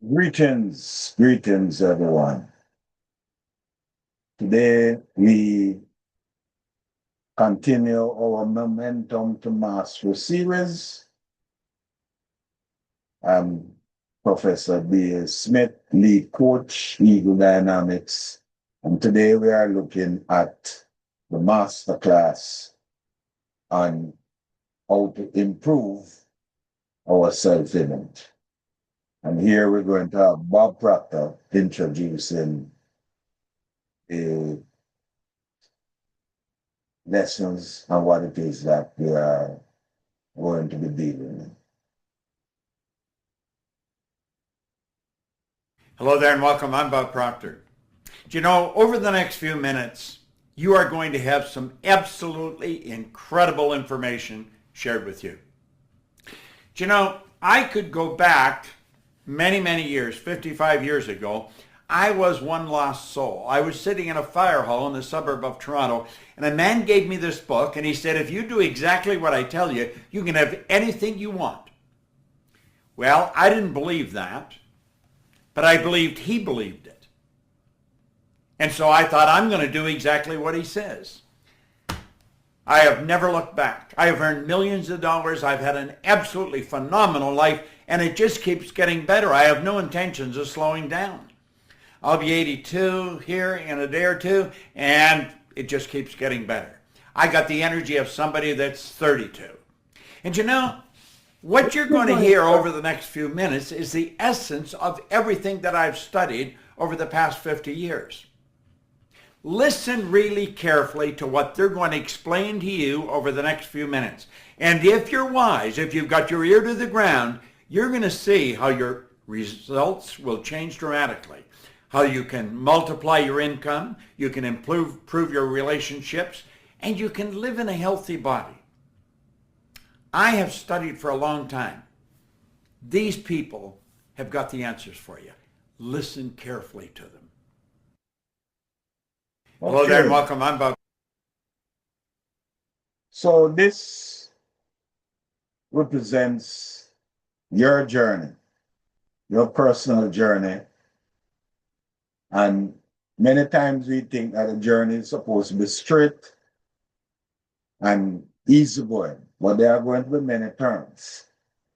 Greetings, everyone. Today we continue our Momentum to Mastery series. I'm Professor B. Smith, lead coach, Eagle Dynamics, and today we are looking at the Masterclass on how to improve our self-image. And here we're going to have Bob Proctor introducing the lessons and what it is that we are going to be dealing with. Hello there and welcome. I'm Bob Proctor. Do you know, over the next few minutes, you are going to have some absolutely incredible information shared with you. Do you know, I could go back many years, 55 years ago. I was one lost soul. I was sitting in a fire hall in the suburb of Toronto, and a man gave me this book, and he said, if you do exactly what I tell you, you can have anything you want. Well, I didn't believe that, but I believed he believed it. And so I thought, I'm going to do exactly what he says. I have never looked back. I have earned millions of dollars. I've had an absolutely phenomenal life, and it just keeps getting better. I have no intentions of slowing down. I'll be 82 here in a day or two, and it just keeps getting better. I got the energy of somebody that's 32. And you know, what you're going to hear over the next few minutes is the essence of everything that I've studied over the past 50 years. Listen really carefully to what they're going to explain to you over the next few minutes. And if you're wise, if you've got your ear to the ground, you're going to see how your results will change dramatically. How you can multiply your income, you can improve your relationships, and you can live in a healthy body. I have studied for a long time. These people have got the answers for you. Listen carefully to them. Hello there and welcome. I'm Bob. So this represents your journey, your personal journey. And many times we think that a journey is supposed to be straight and easy going, but there are going to be many turns.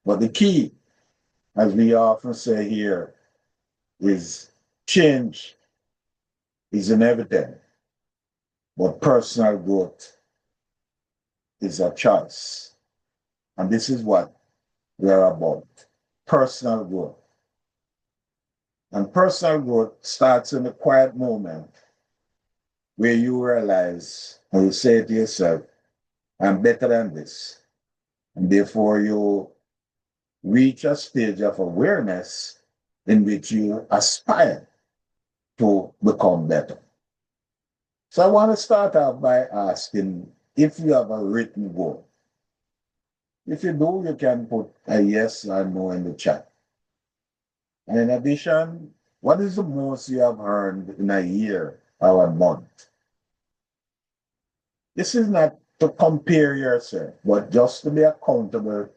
But the key, as we often say here, is change is inevitable, but personal growth is a choice. And this is what we are about, personal growth. And personal growth starts in a quiet moment where you realize and you say to yourself, I'm better than this. And therefore you reach a stage of awareness in which you aspire to become better. So I want to start out by asking if you have a written goal. If you do, you can put a yes or no in the chat. And in addition, what is the most you have earned in a year or a month? This is not to compare yourself, but just to be accountable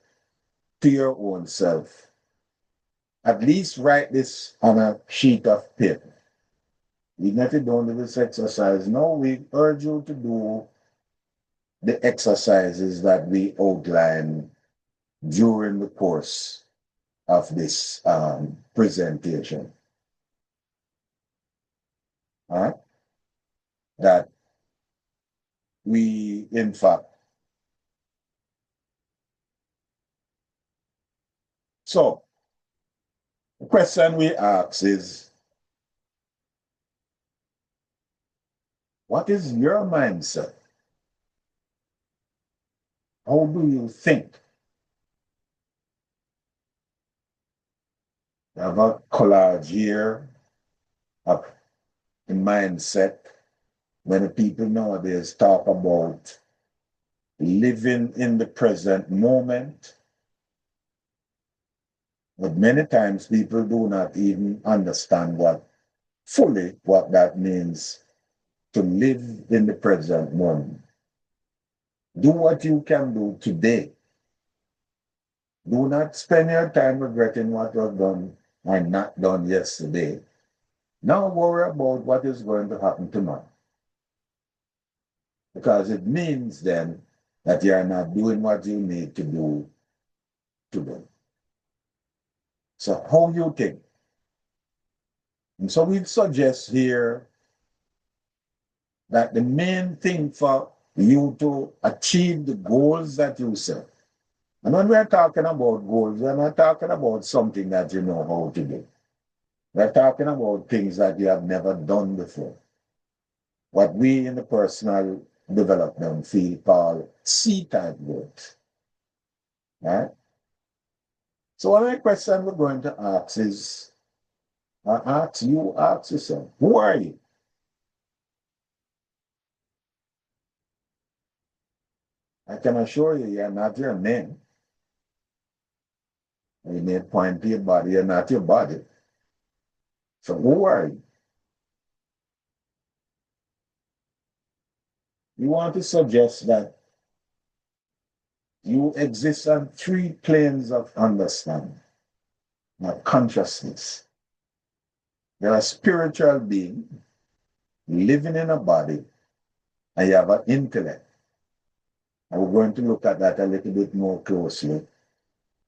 to your own self. At least write this on a sheet of paper. Even if you don't do this exercise, no, we urge you to do the exercises that we outline during the course of this presentation. All right? That we, in fact, so the question we ask is, what is your mindset? How do you think? I have a collage here of the mindset. Many people nowadays talk about living in the present moment. But many times people do not even understand fully what that means to live in the present moment. Do what you can do today. Do not spend your time regretting what you have done are not done yesterday. Now worry about what is going to happen tomorrow. Because it means then that you are not doing what you need to do today. So how you think? And so we suggest here that the main thing for you to achieve the goals that you set. And when we're talking about goals, we're not talking about something that you know how to do. We're talking about things that you have never done before. What we in the personal development field call C-type goals. Right? So one of the questions we're going to ask is, ask yourself, who are you? I can assure you, you're not your name. You may point to your body, you're not your body. So who are you? You want to suggest that you exist on three planes of understanding, of consciousness. You're a spiritual being living in a body, and you have an intellect. And we're going to look at that a little bit more closely,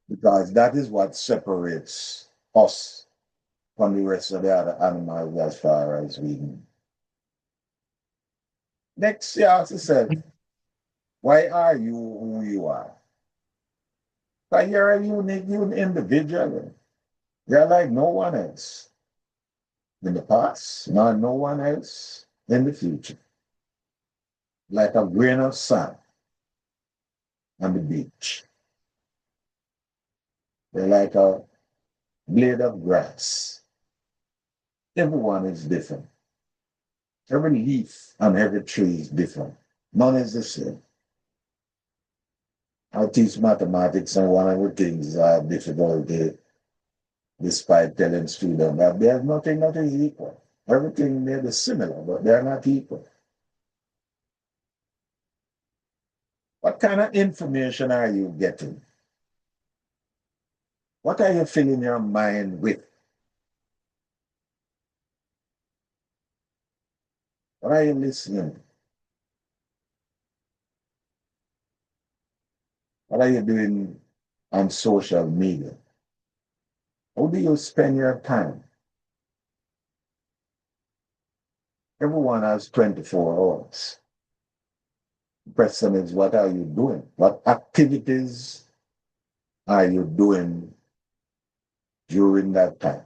because that is what separates us from the rest of the other animals as far as we know. Next, you ask yourself, why are you who you are? Because you're a unique individual. You're like no one else in the past, nor no one else in the future. Like a grain of sand on the beach. They're like a blade of grass. Everyone is different. Every leaf on every tree is different. None is the same. I teach mathematics, and one of the things I have difficulty despite telling students that there's nothing that is equal. Everything may be similar, but they're not equal. What kind of information are you getting? What are you filling your mind with? What are you listening? What are you doing on social media? How do you spend your time? Everyone has 24 hours. The question is, what are you doing? What activities are you doing during that time?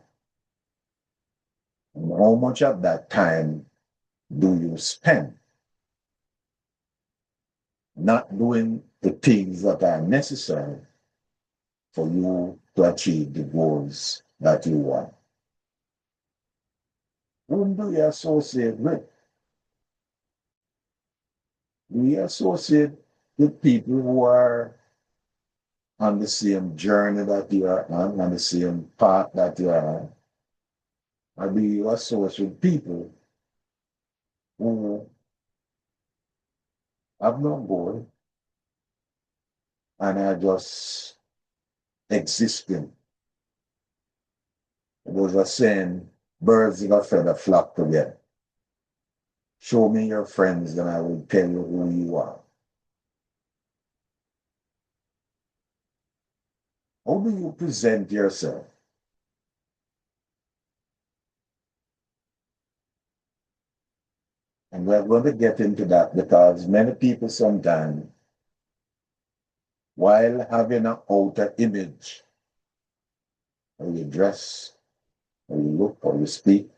And how much of that time do you spend not doing the things that are necessary for you to achieve the goals that you want? Whom do you associate with? Do you associate with people who are on the same journey that you are on the same path that you are on? Or do you associate with people who have no goal and are just existing? Those are saying, birds of a feather flock together. Show me your friends, and I will tell you who you are. How do you present yourself? And we're going to get into that because many people sometimes, while having an outer image, how you dress, how you look, how you speak,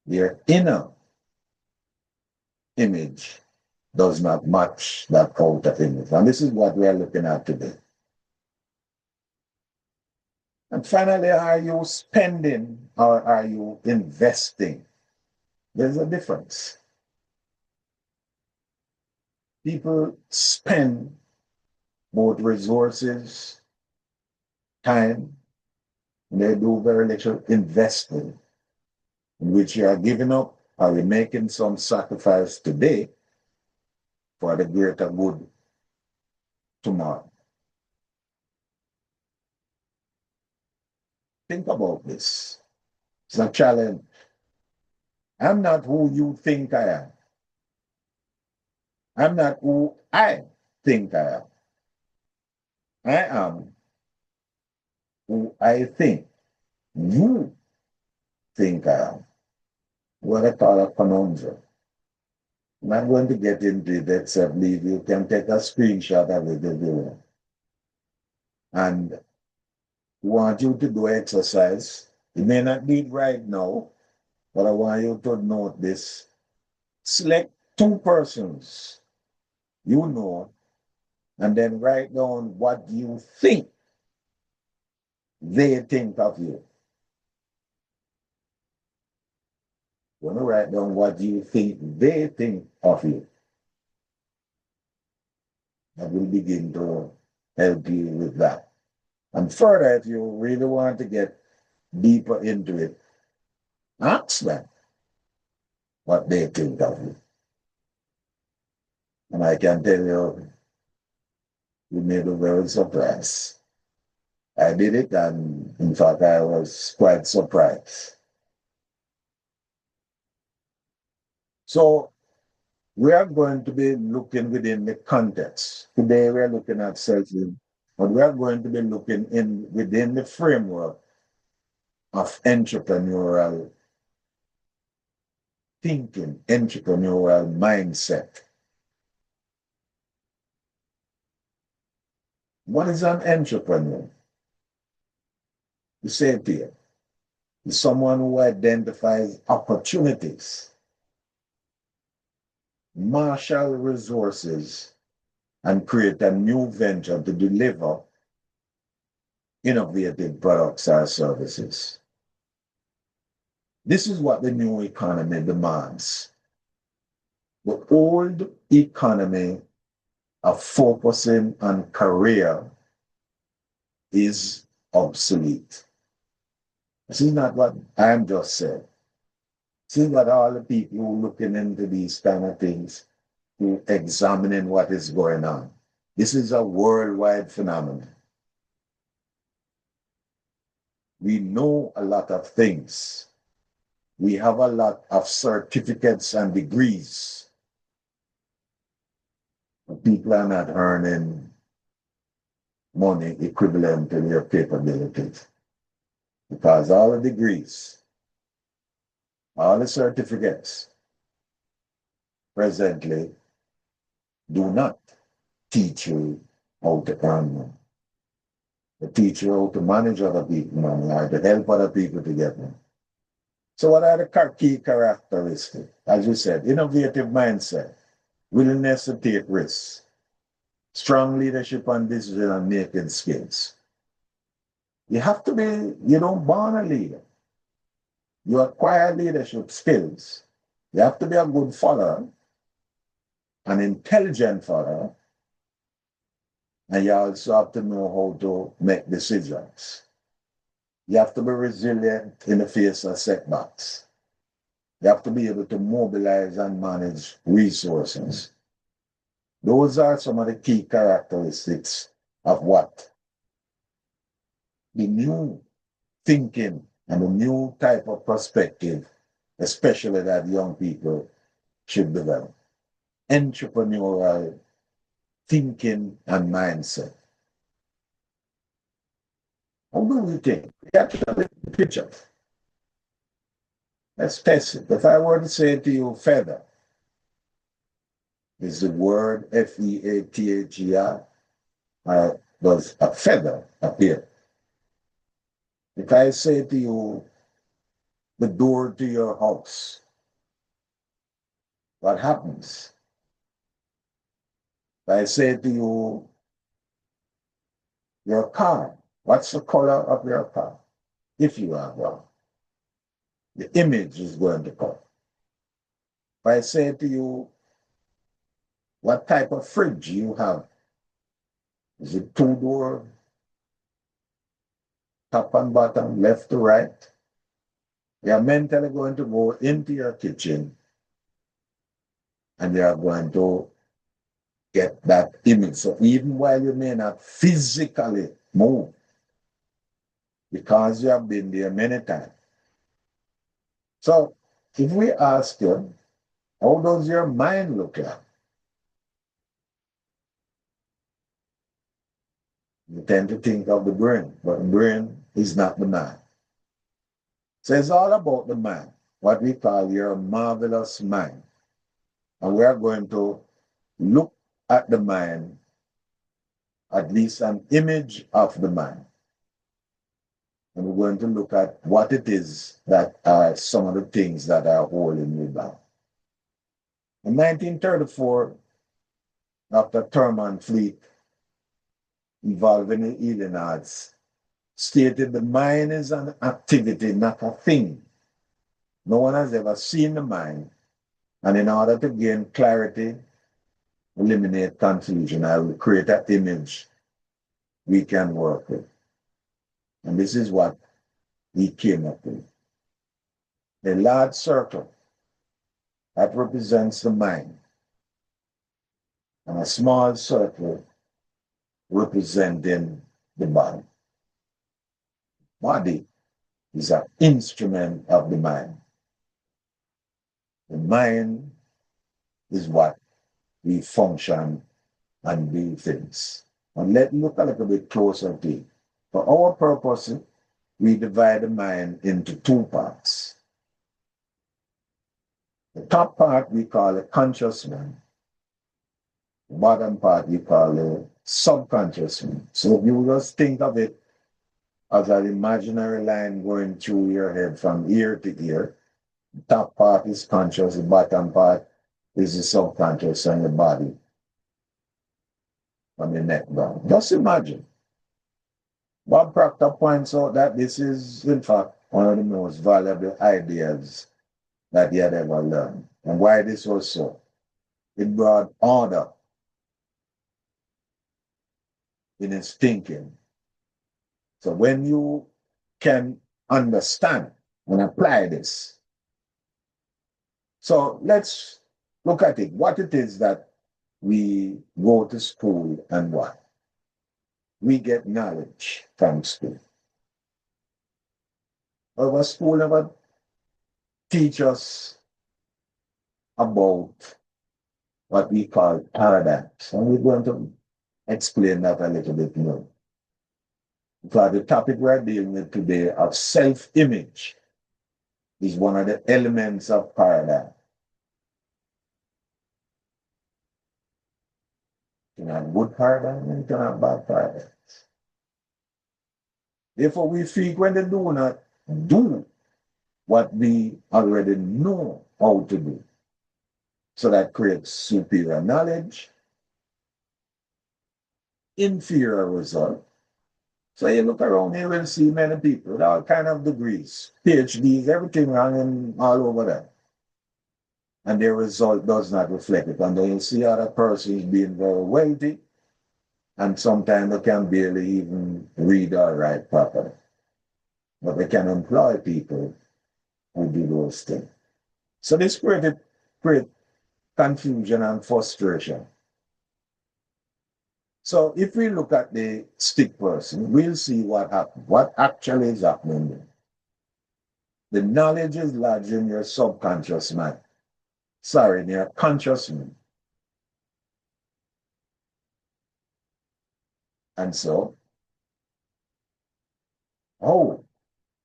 their inner image does not match that outer image. And this is what we are looking at today. And finally, are you spending or are you investing? There's a difference. People spend both resources, time, and they do very little investing, in which you are giving up or you're making some sacrifice today for the greater good tomorrow. Think about this. It's a challenge. I'm not who you think I am. I'm not who I think I am. I am who I think you think I am. What I call a conundrum. I'm not going to get into it except leave you can take a screenshot of it if you want. And want you to do exercise. You may not need right now, but I want you to note this. Select two persons you know, and then write down what you think they think of you. You want to write down what you think they think of you. That will begin to help you with that. And further, if you really want to get deeper into it, ask them what they think of you. And I can tell you, you may be very surprised. I did it, and in fact, I was quite surprised. So we are going to be looking within the context. Today, we are looking at self-love, but we are going to be looking within the framework of entrepreneurial thinking, entrepreneurial mindset. What is an entrepreneur? You say it here. Is someone who identifies opportunities, marshal resources, and create a new venture to deliver innovative products or services. This is what the new economy demands. The old economy of focusing on career is obsolete. This is not what I'm just saying. This is what all the people who are looking into these kind of things, who examining what is going on. This is a worldwide phenomenon. We know a lot of things. We have a lot of certificates and degrees. But people are not earning money equivalent to their capabilities. Because all the degrees, all the certificates presently do not teach you how to earn money. They teach you how to manage other people's money or to help other people to get money. So what are the key characteristics? As you said, innovative mindset, willingness to take risks, strong leadership and decision and making skills. You have to be, you don't born a leader. You acquire leadership skills. You have to be a good follower, an intelligent follower, and you also have to know how to make decisions. You have to be resilient in the face of setbacks. You have to be able to mobilize and manage resources. Those are some of the key characteristics of what the new thinking and the new type of perspective, especially that young people should develop. Entrepreneurial thinking and mindset. How do we think? We have to look at the picture. Let's test it. If I were to say to you, feather, is the word F-E-A-T-H-E-R, does a feather appear? If I say to you, the door to your house, what happens? If I say to you, your car, what's the color of your car? If you have one, the image is going to come. If I say to you, what type of fridge you have? Is it two-door, top and bottom, left to right? You're mentally going to go into your kitchen and you're going to get that image. So even while you may not physically move, because you have been there many times. So if we ask you, how does your mind look like? You tend to think of the brain, but the brain is not the mind. So it's all about the mind, what we call your marvelous mind. And we are going to look at the mind, at least an image of the mind. And we're going to look at what it is that are some of the things that are holding you back. In 1934, Dr. Thurman Fleet, involved in the healing arts, stated the mind is an activity, not a thing. No one has ever seen the mind. And in order to gain clarity, eliminate confusion, I will create an image we can work with. And this is what he came up with. A large circle that represents the mind, and a small circle representing the body. Body is an instrument of the mind. The mind is what we function and do things. And let's look a little bit closer to it. For our purpose, we divide the mind into two parts. The top part we call the conscious mind. The bottom part we call the subconscious mind. So if you just think of it as an imaginary line going through your head from ear to ear, the top part is conscious, the bottom part is the subconscious and the body from the neck down. Just imagine. Bob Proctor points out that this is, in fact, one of the most valuable ideas that he had ever learned. And why this was so? It brought order in his thinking. So when you can understand and apply this, so let's look at it. What it is that we go to school and what? We get knowledge from school. Our school never teach us about what we call paradigms. And we're going to explain that a little bit more. Because the topic we're dealing with today of self-image is one of the elements of paradigm. You can have good paradigm and you can have bad paradigms. Therefore, we frequently do not do what we already know how to do. So that creates superior knowledge, inferior result. So you look around here and see many people with all kind of degrees, PhDs, everything running all over there. And their result does not reflect it. And then you see other persons being very wealthy, and sometimes they can barely even read or write properly. But they can employ people who do those things. So this created confusion and frustration. So if we look at the stick person, we'll see what happened, what actually is happening there. The knowledge is lodged in your subconscious mind. Sorry, in your conscious mind. And so,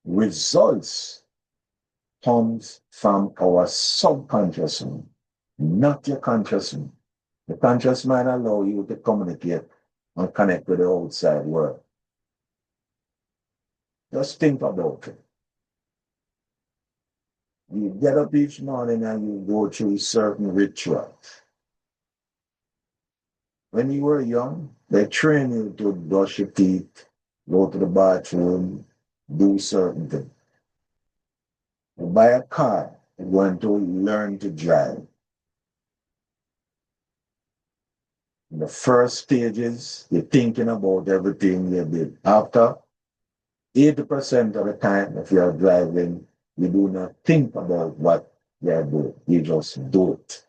results comes from our subconscious mind, not your conscious mind. The conscious mind allows you to communicate and connect with the outside world. Just think about it. You get up each morning and you go through certain rituals. When you were young, they train you to brush your teeth, go to the bathroom, do certain things. You buy a car, you're going to learn to drive. In the first stages, you're thinking about everything you did. After 80% of the time, if you're driving, you do not think about what you're doing. You just do it.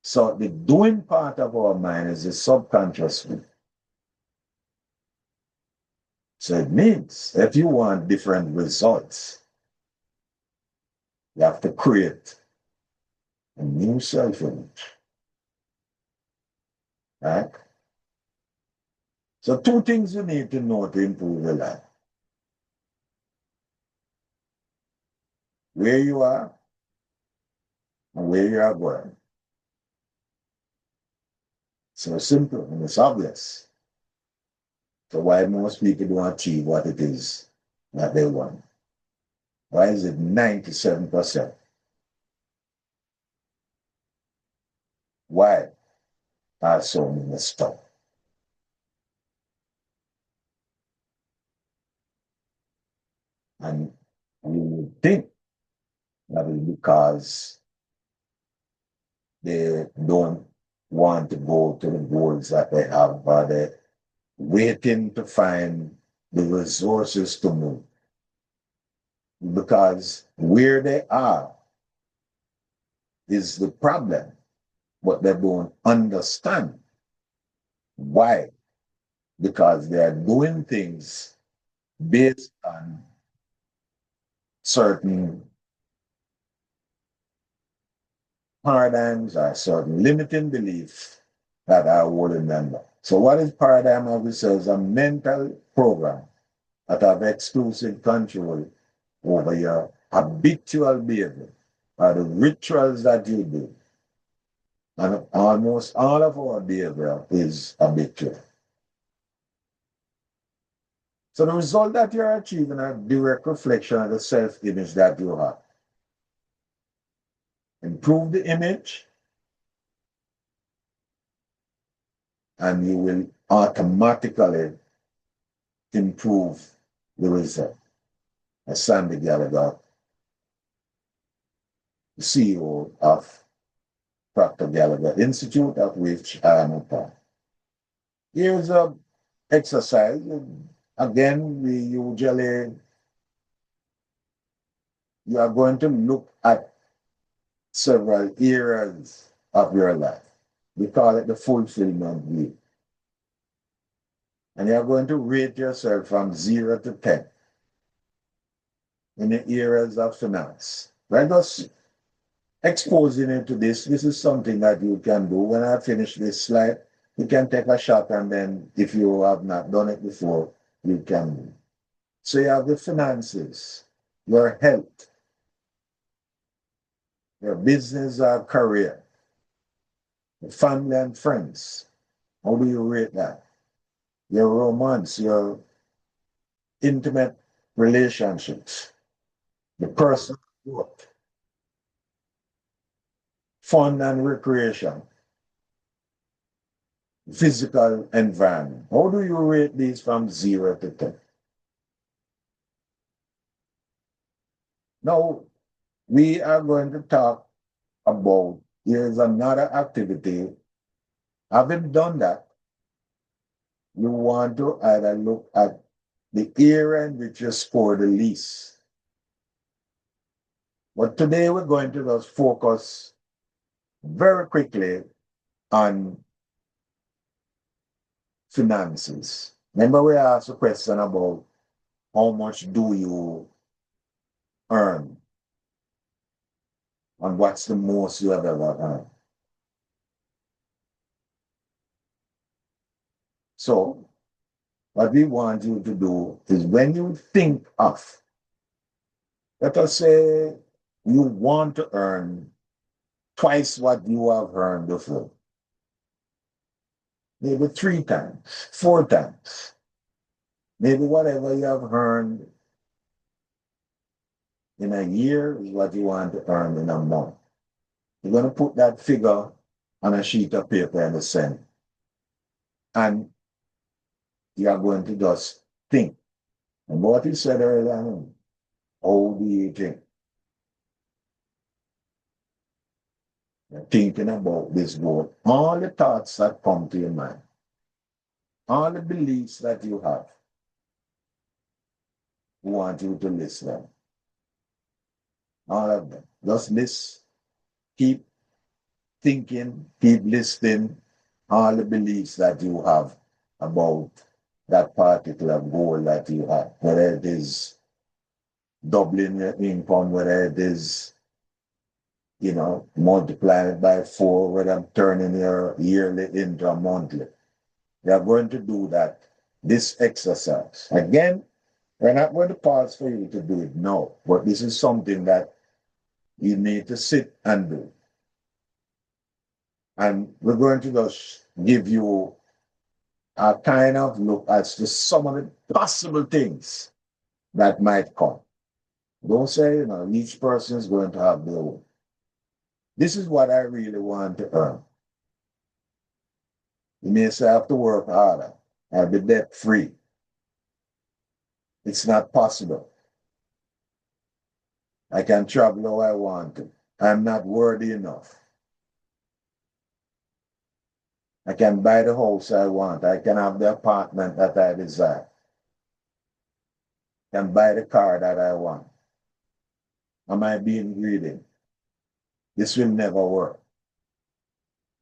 So the doing part of our mind is the subconscious mind. So it means if you want different results, you have to create a new self-image. Right? So two things you need to know to improve your life. Where you are and where you are going. So simple and it's obvious. So why most people don't achieve what it is that they want? Why is it 97%? Why are so many stuck? And you would think that is because they don't want to go to the goals that they have, but they're waiting to find the resources to move. Because where they are is the problem, but they don't understand why. Because they are doing things based on certain paradigms or certain limiting beliefs that are holding them back. So what is paradigm of research? A mental program that have exclusive control over your habitual behavior or the rituals that you do. And almost all of our behavior is habitual. So the result that you're achieving are direct reflection of the self-image that you have. Improve the image, and you will automatically improve the result. As Sandy Gallagher, the CEO of Proctor Gallagher Institute, of which I am a part. Here's an exercise. Again, you are going to look at several areas of your life. We call it the fulfillment wheel. And you're going to rate yourself from 0 to 10 in the areas of finance. Right? Just exposing you to this. This is something that you can do. When I finish this slide, you can take a shot, and then if you have not done it before, you can do. So you have the finances, your health, your business or career, your family and friends. How do you rate that? Your romance, your intimate relationships, the personal growth, fun and recreation, physical environment. How do you rate these from 0 to 10? Now, we are going to talk about, here's another activity. Having done that, you want to either look at the area in which you score the least. But today we're going to just focus very quickly on finances. Remember we asked a question about how much do you earn and what's the most you have ever earned. So what we want you to do is when you think of, let us say you want to earn twice what you have earned before. Maybe 3 times, 4 times. Maybe whatever you have earned in a year is what you want to earn in a month. You're going to put that figure on a sheet of paper in the center. And you are going to just think. And what you said earlier, how do you think? You're thinking about this goal. All the thoughts that come to your mind, all the beliefs that you have, we want you to list them. All of them. Just list, keep thinking, keep listing all the beliefs that you have about that particular goal that you have, whether it is doubling your income, whether it is, multiplying it by 4, whether I'm turning your yearly into a monthly. You are going to do that, this exercise. Again, we're not going to pause for you to do it now, but this is something that you need to sit and do. And we're going to just give you a kind of look as to some of the possible things that might come. Don't say, each person is going to have their own. This is what I really want to earn. You may say I have to work harder. I'll be debt free. It's not possible. I can travel how I want to. I'm not worthy enough. I can buy the house I want. I can have the apartment that I desire. I can buy the car that I want. Am I being greedy? This will never work.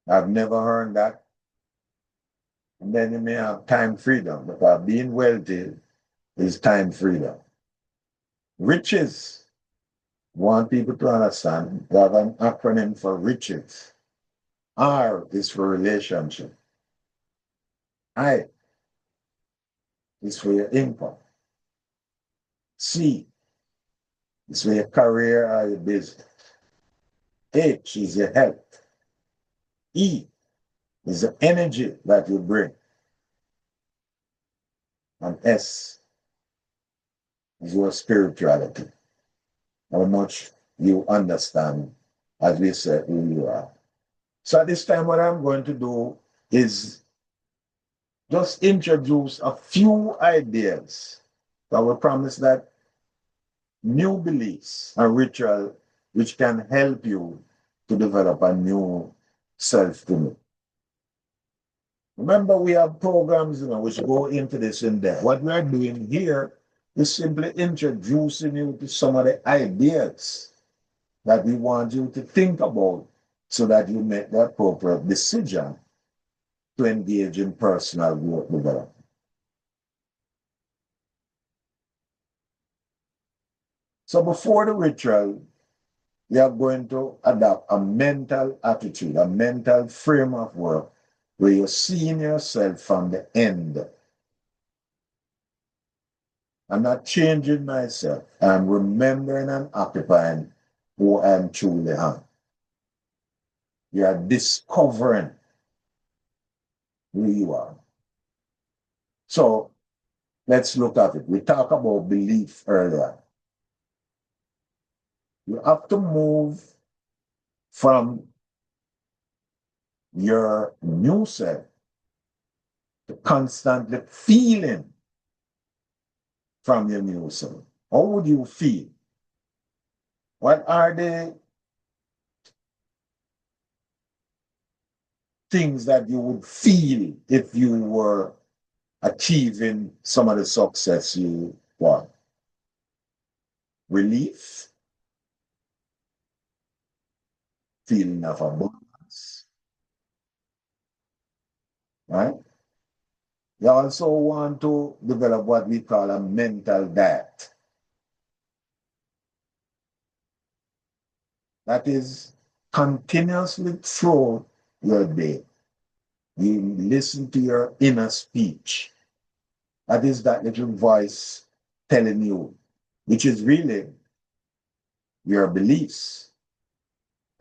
I've never earned that. And then you may have time freedom, because being wealthy is time freedom. Riches, want people to understand, they have an acronym for riches. R is for relationship. I is for your income. C is for your career or your business. H is your health. E is the energy that you bring. And S is your spirituality. How much you understand, as we said, who you are. So at this time, what I'm going to do is just introduce a few ideas. So I will promise that new beliefs and ritual which can help you to develop a new self-image. Remember, we have programs, which go into this in depth. What we are doing here is simply introducing you to some of the ideas that we want you to think about so that you make the appropriate decision to engage in personal growth development. So before the ritual, you are going to adopt a mental attitude, a mental frame of work where you're seeing yourself from the end. I'm not changing myself. I'm remembering and occupying who I am truly am. You are discovering who you are. So let's look at it. We talked about belief earlier. You have to move from your new self to constantly feeling from your new self. How would you feel? What are the things that you would feel if you were achieving some of the success you want? Relief, feeling of abundance, right? You also want to develop what we call a mental diet. That is continuously through your day. You listen to your inner speech. That is that little voice telling you, which is really your beliefs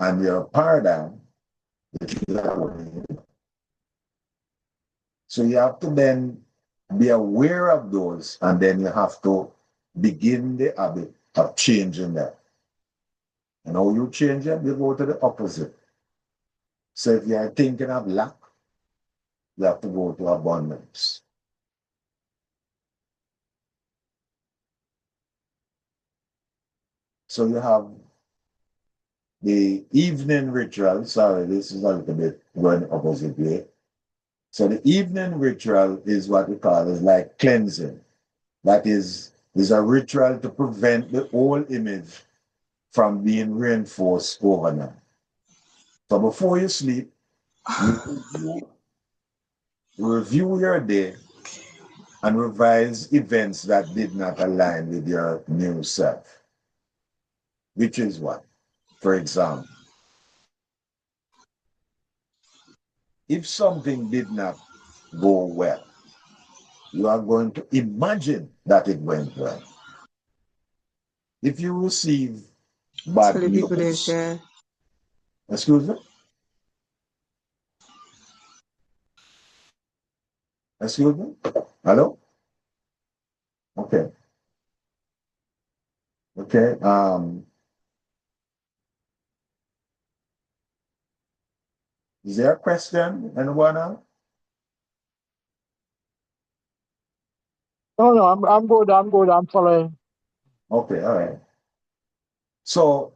and your paradigm. So you have to then be aware of those, and then you have to begin the habit of changing that. And how you change it, you go to the opposite. So if you are thinking of lack, you have to go to abundance. So you have the evening ritual. Sorry, this is a little bit going the opposite way. So the evening ritual is what we call is like cleansing. That is a ritual to prevent the old image from being reinforced overnight. So before you sleep, you review your day and revise events that did not align with your new self, which is what? For example, if something did not go well, you are going to imagine that it went well. If you receive So bad the people they news, share. excuse me, excuse me, hello, okay, okay. Is there a question? Anyone else? No, no, I'm good. I'm good. I'm following. Okay, all right. So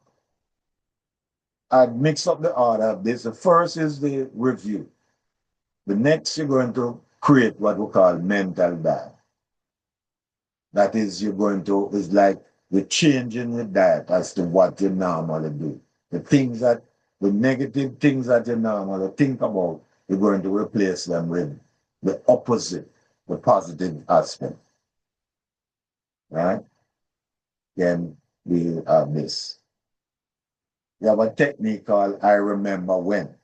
I'd mix up the order of this. The first is the review. The next, you're going to create what we call mental diet. That is, you're going to, it's like you're changing the diet as to what you normally do. The things that, the negative things that you normally think about, you're going to replace them with the opposite, the positive aspect. Right? Then we have this. We have a technique called I remember when.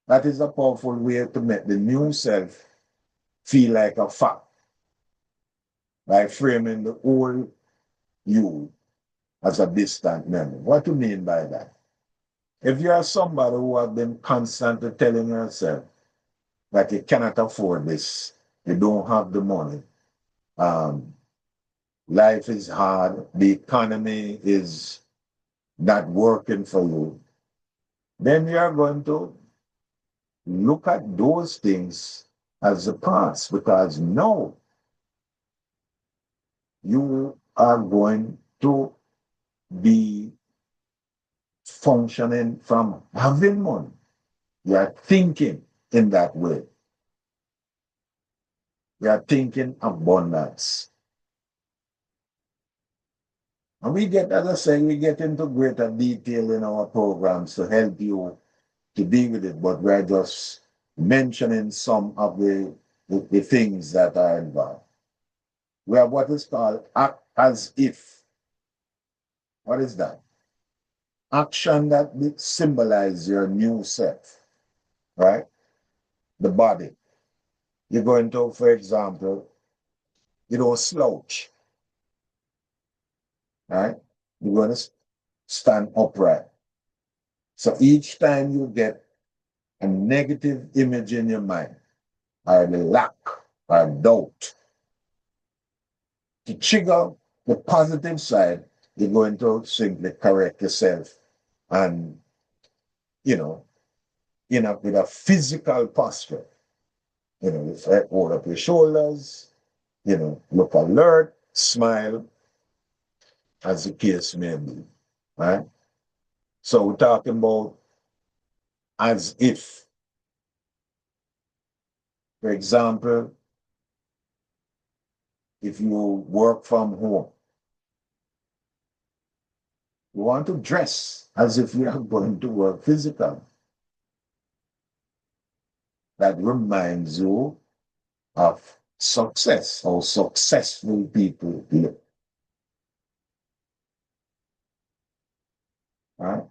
That is a powerful way to make the new self feel like a fact by framing the old you as a distant memory. What do you mean by that? If you are somebody who has been constantly telling yourself that you cannot afford this, you don't have the money, um, life is hard, the economy is not working for you, then you are going to look at those things as the past because no, you are going to be functioning from having money. You are thinking in that way. You are thinking abundance. And we get, as I say, we get into greater detail in our programs to help you to deal with it, but we're just mentioning some of the things that are involved. We have what is called act as if. What is that? Action that symbolize your new self, right? The body. You're going to, for example, you don't slouch, right? You're going to stand upright. So each time you get a negative image in your mind, or the lack, or doubt, to trigger the positive side, you're going to simply correct yourself and, you know, with a physical posture. If I hold up your shoulders, look alert, smile, as the case may be, right? So we're talking about as if, for example, if you work from home, you want to dress as if you are going to work physical. That reminds you of success, how successful people live. Right?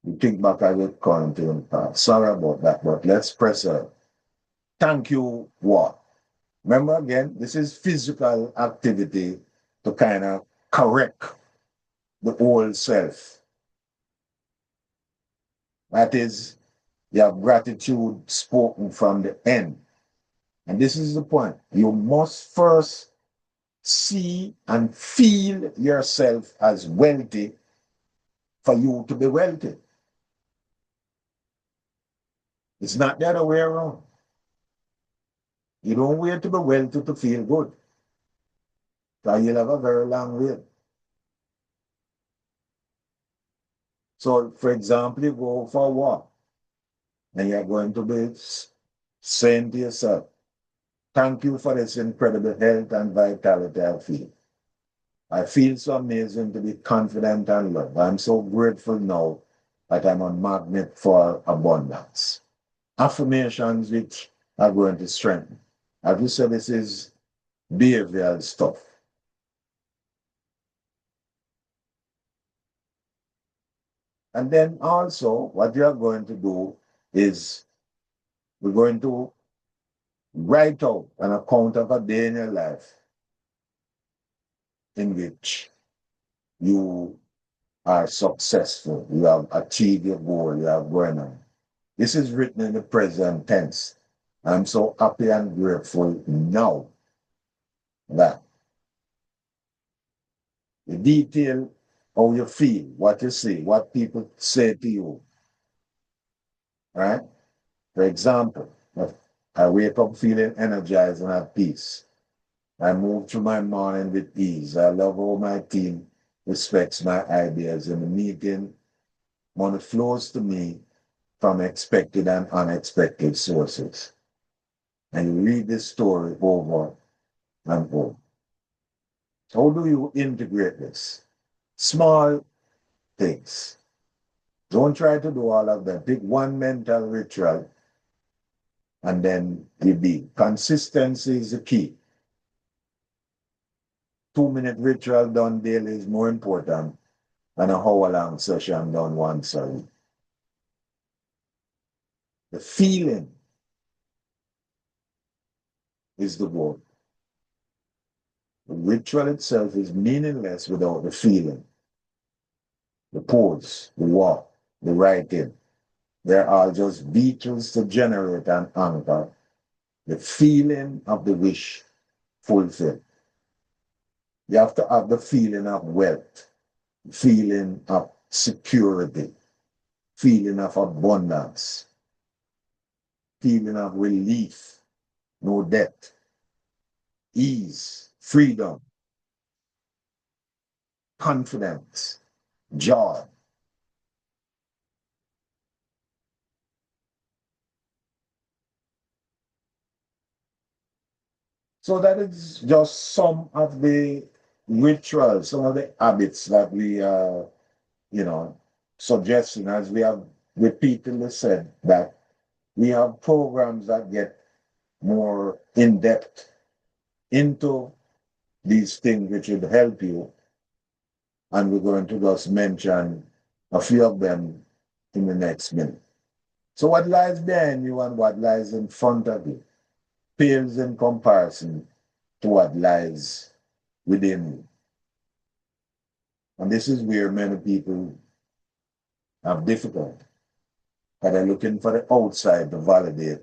You think back at it currently in the past. Sorry about that, but let's press a thank you what? Remember again, this is physical activity to kind of correct the old self. That is, you have gratitude spoken from the end. And this is the point. You must first see and feel yourself as wealthy for you to be wealthy. It's not the other way around. You don't wait to be wealthy to feel good. So you'll have a very long wait. So, for example, you go for a walk and you're going to be saying to yourself, thank you for this incredible health and vitality I feel. I feel so amazing to be confident and loved. I'm so grateful now that I'm a magnet for abundance. Affirmations which are going to strengthen. As you said, this is behavioral stuff. And then also, what you are going to do is we're going to write out an account of a day in your life in which you are successful, you have achieved your goal, you have grown on. This is written in the present tense. I'm so happy and grateful now that the detail how you feel, what you see, what people say to you, right? For example, if I wake up feeling energized and at peace. I move through my morning with ease. I love how my team respects my ideas in the meeting. Money flows to me from expected and unexpected sources. And you read this story over and over. How do you integrate this? Small things. Don't try to do all of them. Pick one mental ritual and then you be. Consistency is the key. 2-minute ritual done daily is more important than a hour-long session done once a week. The feeling is the goal. The ritual itself is meaningless without the feeling. The pose, the walk, the writing, they're all just vehicles to generate an anchor. The feeling of the wish fulfilled. You have to have the feeling of wealth, feeling of security, feeling of abundance, feeling of relief, no debt, ease, freedom, confidence, joy. So that is just some of the rituals, some of the habits that we are, suggesting, as we have repeatedly said, that we have programs that get more in depth into these things which would help you. And we're going to just mention a few of them in the next minute. So what lies behind you and what lies in front of you pales in comparison to what lies within you. And this is where many people have difficulty. That are looking for the outside to validate,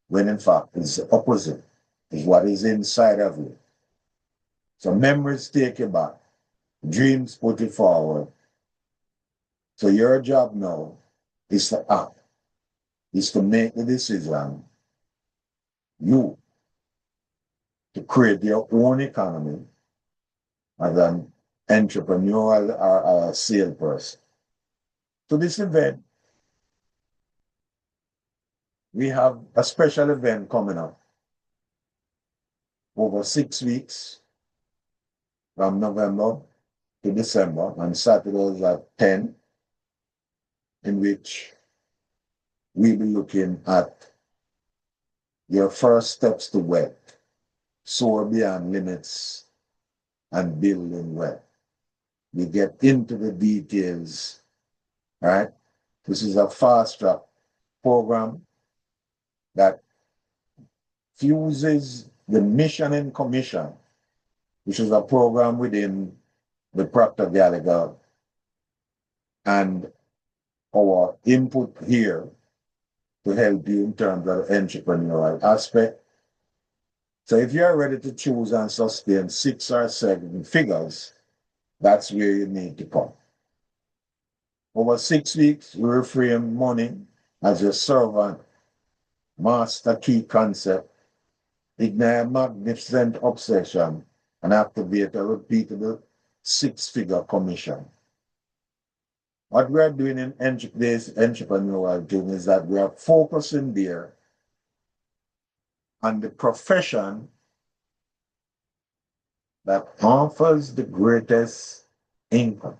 when in fact it's the opposite, is what is inside of you. So memories take you back, dreams put you forward. So your job now is to act, is to make the decision, you, to create your own economy as an entrepreneur or a salesperson. So this event, we have a special event coming up over 6 weeks from November to December, and Saturdays at 10, in which we'll be looking at your first steps to wealth, soar beyond limits, and building wealth. We get into the details, right? This is a fast track program that fuses the mission and commission, which is a program within the Proctor Gallagher, and our input here to help you in terms of the entrepreneurial aspect. So if you're ready to choose and sustain 6 or 7 figures, that's where you need to come. Over 6 weeks, we reframe money as your servant, master key concept, ignite a magnificent obsession, and activate a repeatable 6-figure commission. What we are doing in this entrepreneurial journey is that we are focusing there on the profession that offers the greatest income.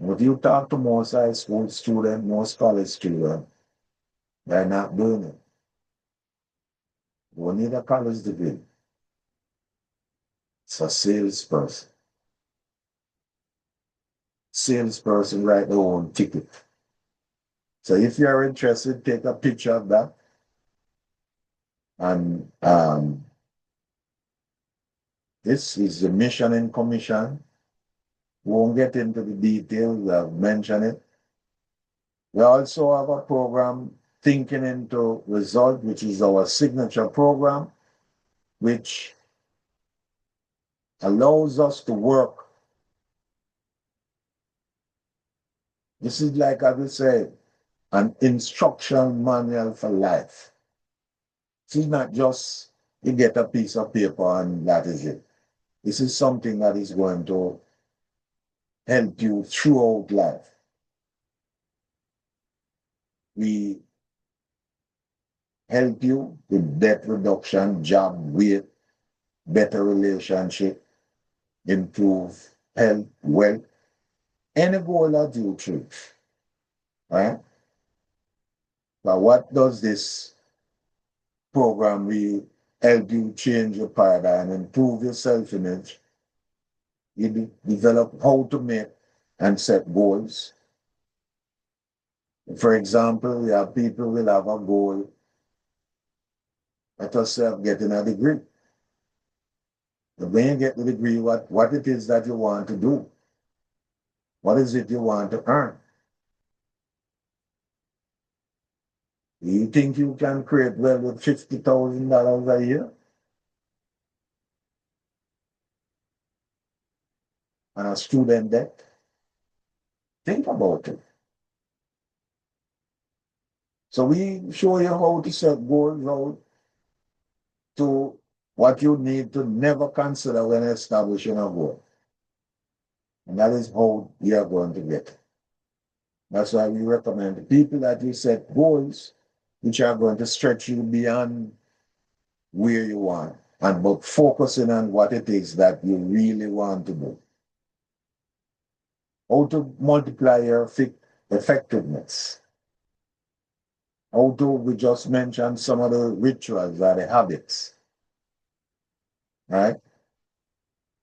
If you talk to most high school students, most college students, They're not doing it. You need a college degree. It's a salesperson. Salesperson write their own ticket. So if you're interested, take a picture of that. And this is the mission and commission. We won't get into the details, I've mentioned it. We also have a program, Thinking into Result, which is our signature program, which allows us to work. This is like I would say, an instruction manual for life. This is not just you get a piece of paper and that is it. This is something that is going to help you throughout life. We help you with debt reduction, job, weight, better relationship, improve health, wealth, any goal that you choose. Right? But what does this program we help you change your paradigm, improve your self-image? You develop how to make and set goals. For example, we have people will have a goal. Let us say of getting a degree. But when you get the degree, what it is that you want to do? What is it you want to earn? Do you think you can create wealth with $50,000 a year? And a student debt? Think about it. So we show you how to set goals out to what you need to never consider when establishing a goal. And that is how you are going to get it. That's why we recommend the people that you set goals which are going to stretch you beyond where you want, and but focusing on what it is that you really want to do. How to multiply your effectiveness. How to, we just mentioned some of the rituals or the habits, right?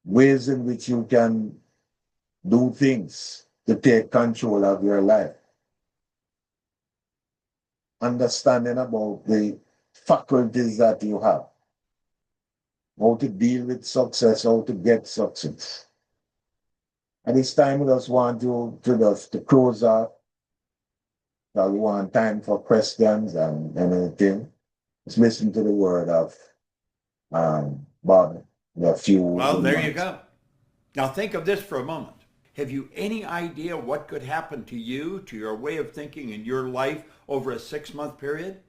Ways in which you can do things to take control of your life. Understanding about the faculties that you have. How to deal with success, how to get success. At this time, we just want you to close up. So we want time for questions and anything. Just listen to the word of Bob. A few. Well, there you go. Now think of this for a moment. Have you any idea what could happen to you, to your way of thinking in your life over a 6-month period?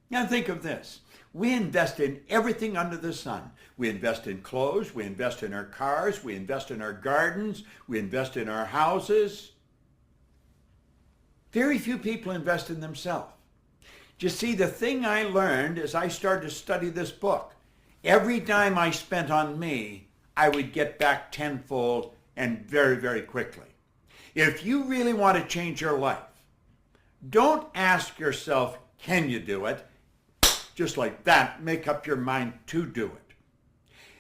Now think of this. We invest in everything under the sun. We invest in clothes, we invest in our cars, we invest in our gardens, we invest in our houses. Very few people invest in themselves. You see, the thing I learned as I started to study this book, every dime I spent on me, I would get back tenfold and very, very quickly. If you really want to change your life, don't ask yourself, can you do it? Just like that, make up your mind to do it.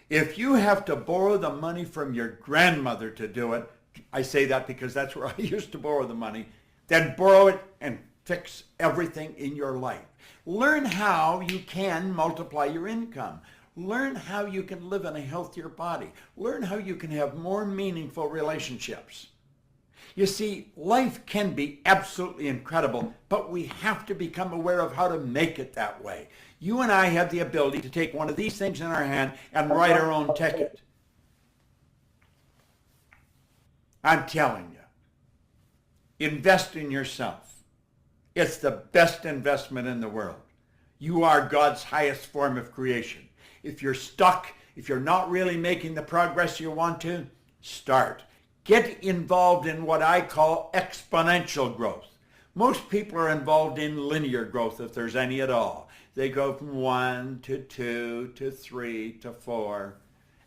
If you have to borrow the money from your grandmother to do it, I say that because that's where I used to borrow the money, then borrow it and fix everything in your life. Learn how you can multiply your income. Learn how you can live in a healthier body. Learn how you can have more meaningful relationships. You see, life can be absolutely incredible, but we have to become aware of how to make it that way. You and I have the ability to take one of these things in our hand and write our own ticket. I'm telling you, invest in yourself. It's the best investment in the world. You are God's highest form of creation. If you're stuck, if you're not really making the progress you want to, start. Get involved in what I call exponential growth. Most people are involved in linear growth, if there's any at all. They go from 1 to 2 to 3 to 4.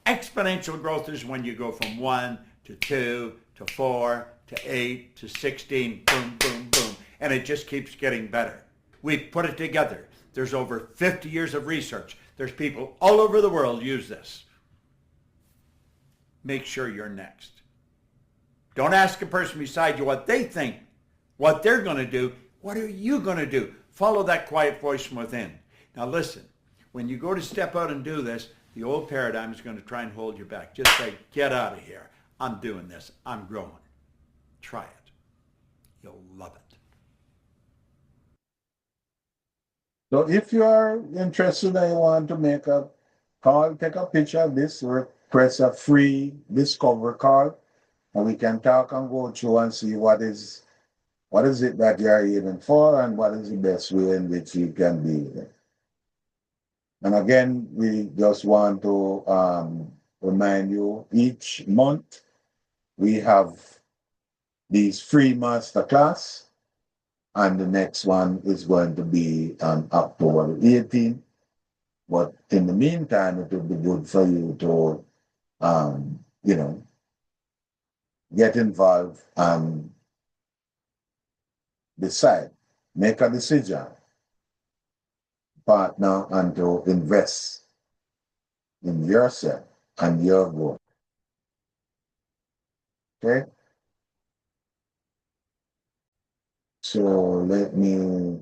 Exponential growth is when you go from 1 to 2 to 4 to 8 to 16, boom, boom, boom. And it just keeps getting better. We've put it together. There's over 50 years of research. There's people all over the world use this. Make sure you're next. Don't ask a person beside you what they think, what they're going to do. What are you going to do? Follow that quiet voice from within. Now listen, when you go to step out and do this, the old paradigm is going to try and hold you back. Just say, get out of here. I'm doing this. I'm growing. Try it. You'll love it. So if you are interested and you want to make a call, take a picture of this or press a free discover call, and we can talk and go through and see what is it that you are aiming for and what is the best way in which you can be there. And again, we just want to remind you, each month we have these free masterclass, and the next one is going to be on October 18th. But in the meantime, it would be good for you to, get involved and decide, make a decision, partner, and to invest in yourself and your goal. Okay? So let me